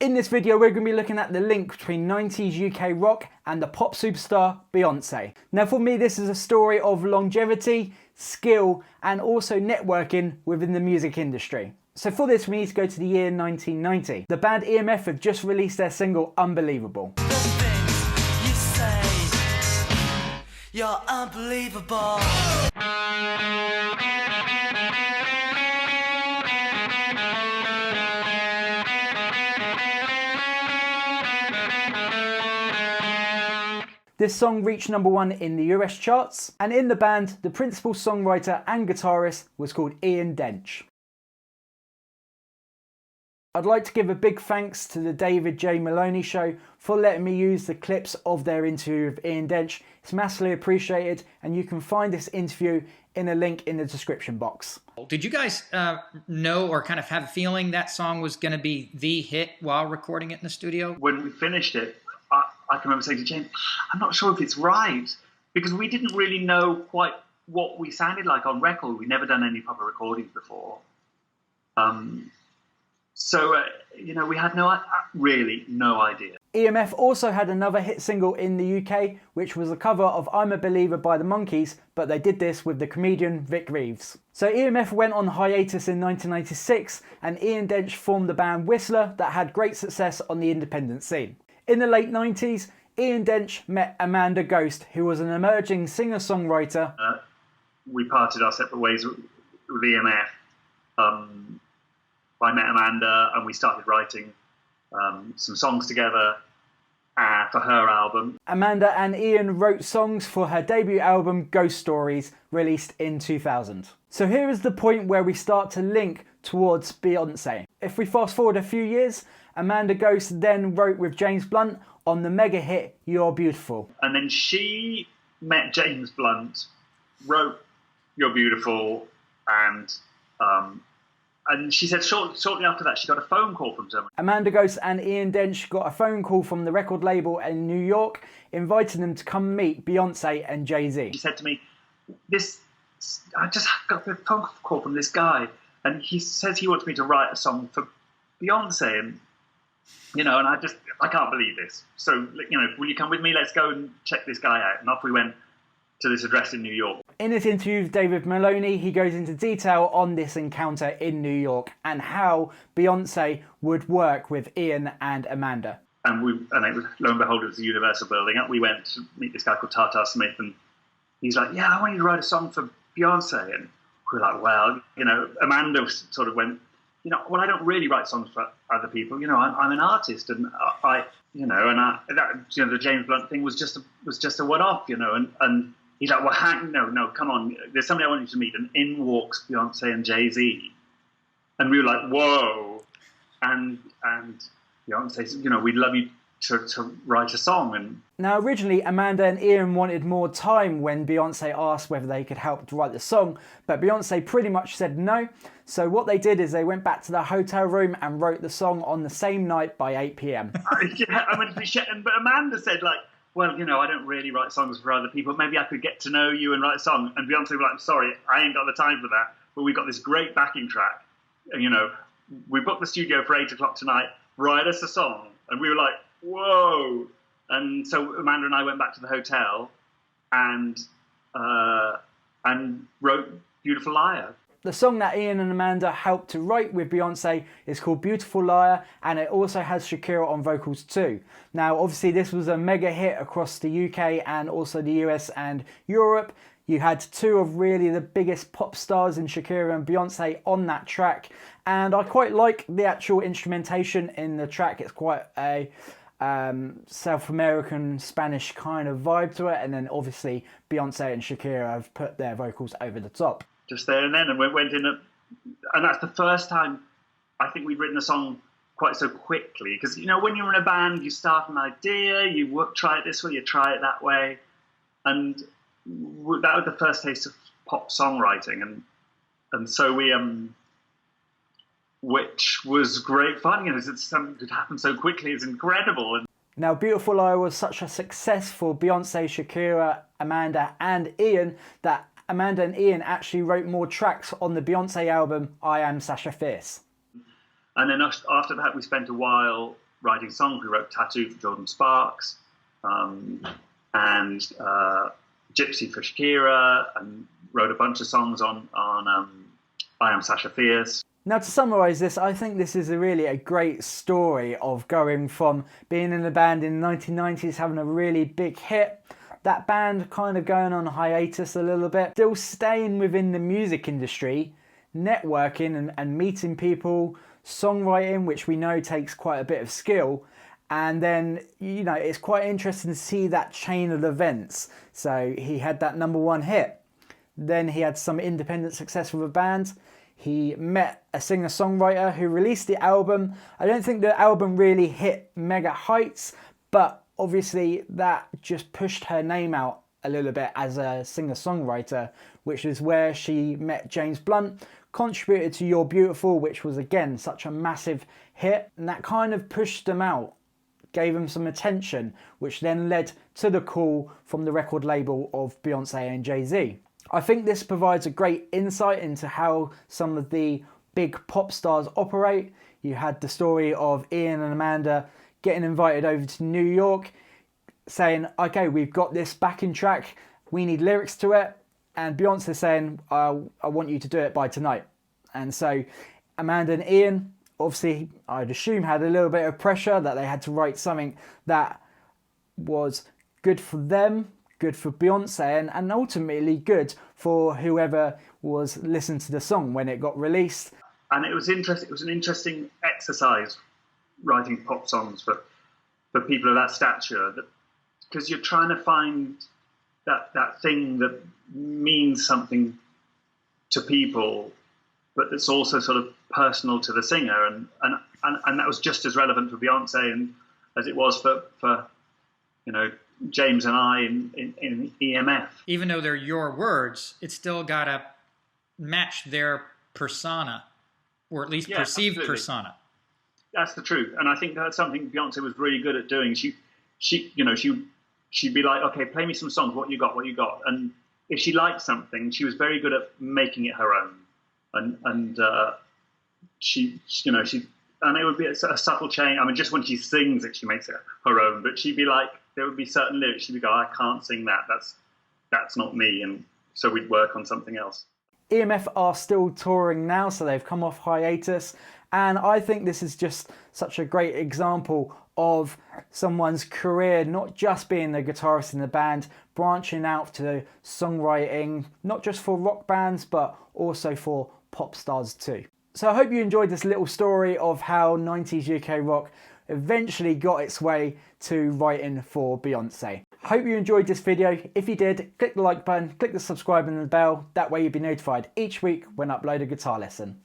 In this video, we're going to be looking at the link between 90s UK rock and the pop superstar Beyonce. Now for me, this is a story of longevity, skill, and also networking within the music industry. So for this, we need to go to the year 1990. The band EMF have just released their single Unbelievable. The things you say, you're unbelievable. This song reached #1 in the US charts, and in the band, the principal songwriter and guitarist was called Ian Dench. I'd like to give a big thanks to the David J. Maloney Show for letting me use the clips of their interview with Ian Dench. It's massively appreciated, and you can find this interview in a link in the description box. Did you guys know or kind of have a feeling that song was going to be the hit while recording it in the studio? When we finished it, I can remember saying to James, I'm not sure if it's right, because we didn't really know quite what we sounded like on record. We'd never done any proper recordings before. We had really no idea. EMF also had another hit single in the UK, which was a cover of I'm a Believer by the Monkees, but they did this with the comedian Vic Reeves. So EMF went on hiatus in 1996, and Ian Dench formed the band Whistler that had great success on the independent scene. In the late 90s, Ian Dench met Amanda Ghost, who was an emerging singer-songwriter. We parted our separate ways with EMF. I met Amanda and we started writing some songs together for her album. Amanda and Ian wrote songs for her debut album Ghost Stories, released in 2000. So here is the point where we start to link towards Beyonce. If we fast forward a few years, Amanda Ghost then wrote with James Blunt on the mega hit You're Beautiful. And then she met James Blunt, wrote You're Beautiful, and she said shortly after that she got a phone call from someone. Amanda Ghost and Ian Dench got a phone call from the record label in New York, inviting them to come meet Beyonce and Jay-Z. She said to me, I just got a phone call from this guy, and he says he wants me to write a song for Beyonce, and I can't believe this. So, will you come with me? Let's go and check this guy out. And off we went to this address in New York. In this interview with David Maloney, he goes into detail on this encounter in New York and how Beyonce would work with Ian and Amanda. And it was, lo and behold, it was the Universal building. Up we went to meet this guy called Tata Smith, and he's like, yeah, I want you to write a song for Beyonce. And we're like, well, Amanda sort of went, well, I don't really write songs for other people. I'm an artist, and the James Blunt thing was just a one-off, and he's like, well, no, come on, there's somebody I want you to meet, and in walks Beyonce and Jay-Z, and we were like, whoa, and Beyonce said, we'd love you to write a song. And now originally Amanda and Ian wanted more time when Beyonce asked whether they could help to write the song, but Beyonce pretty much said no. So what they did is they went back to their hotel room and wrote the song on the same night by 8 p.m. But Amanda said, well, I don't really write songs for other people. Maybe I could get to know you and write a song. And Beyonce was like, I'm sorry, I ain't got the time for that. But we've got this great backing track. And, we booked the studio for 8 o'clock tonight. Write us a song. And we were like, whoa. And so Amanda and I went back to the hotel and wrote Beautiful Liar. The song that Ian and Amanda helped to write with Beyonce is called Beautiful Liar, and it also has Shakira on vocals too. Now obviously this was a mega hit across the UK and also the US and Europe. You had two of really the biggest pop stars in Shakira and Beyonce on that track, and I quite like the actual instrumentation in the track. It's quite a South American Spanish kind of vibe to it, and then obviously Beyonce and Shakira have put their vocals over the top. Just there and then, and we went in, and that's the first time I think we'd written a song quite so quickly. Because when you're in a band, you start an idea, try it this way, you try it that way, and that was the first taste of pop songwriting, and so we which was great fun. It's something that happened so quickly. It's incredible. And now, Beautiful Liar was such a success for Beyonce, Shakira, Amanda, and Ian that Amanda and Ian actually wrote more tracks on the Beyonce album I Am Sasha Fierce. And then after that, we spent a while writing songs. We wrote Tattoo for Jordan Sparks, and Gypsy for Shakira, and wrote a bunch of songs on I Am Sasha Fierce. Now, to summarise this, I think this is really a great story of going from being in a band in the 1990s, having a really big hit, that band kind of going on hiatus a little bit, still staying within the music industry, networking and meeting people, songwriting, which we know takes quite a bit of skill. And then, you know, it's quite interesting to see that chain of events. So he had that #1 hit. Then he had some independent success with a band. He met a singer-songwriter who released the album. I don't think the album really hit mega heights, but obviously that just pushed her name out a little bit as a singer-songwriter, which is where she met James Blunt, contributed to You're Beautiful, which was again such a massive hit, and that kind of pushed them out, gave them some attention, which then led to the call from the record label of Beyonce and Jay-Z. I think this provides a great insight into how some of the big pop stars operate. You had the story of Ian and Amanda getting invited over to New York, saying, okay, we've got this backing track, we need lyrics to it, and Beyonce saying, I want you to do it by tonight. And so Amanda and Ian, obviously, I'd assume, had a little bit of pressure that they had to write something that was good for them, good for Beyonce, and ultimately good for whoever was listening to the song when it got released. And it was interesting. It was an interesting exercise writing pop songs for people of that stature, because you're trying to find that thing that means something to people, but that's also sort of personal to the singer, and that was just as relevant for Beyonce and as it was for you know, James and I in EMF. Even though they're your words, it's still got to match their persona, or at least perceived absolutely. persona. That's the truth, and I think that's something Beyonce was really good at doing. She'd be like, okay, play me some songs. What you got? And if she liked something, she was very good at making it her own. And it would be a subtle change. I mean, just when she sings it, she makes it her own. But she'd be like, there would be certain lyrics she'd be go, I can't sing that. That's not me. And so we'd work on something else. EMF are still touring now, so they've come off hiatus. And I think this is just such a great example of someone's career, not just being the guitarist in the band, branching out to songwriting, not just for rock bands, but also for pop stars too. So I hope you enjoyed this little story of how 90s UK rock eventually got its way to writing for Beyonce. Hope you enjoyed this video. If you did, click the like button, click the subscribe and the bell. That way you'll be notified each week when I upload a guitar lesson.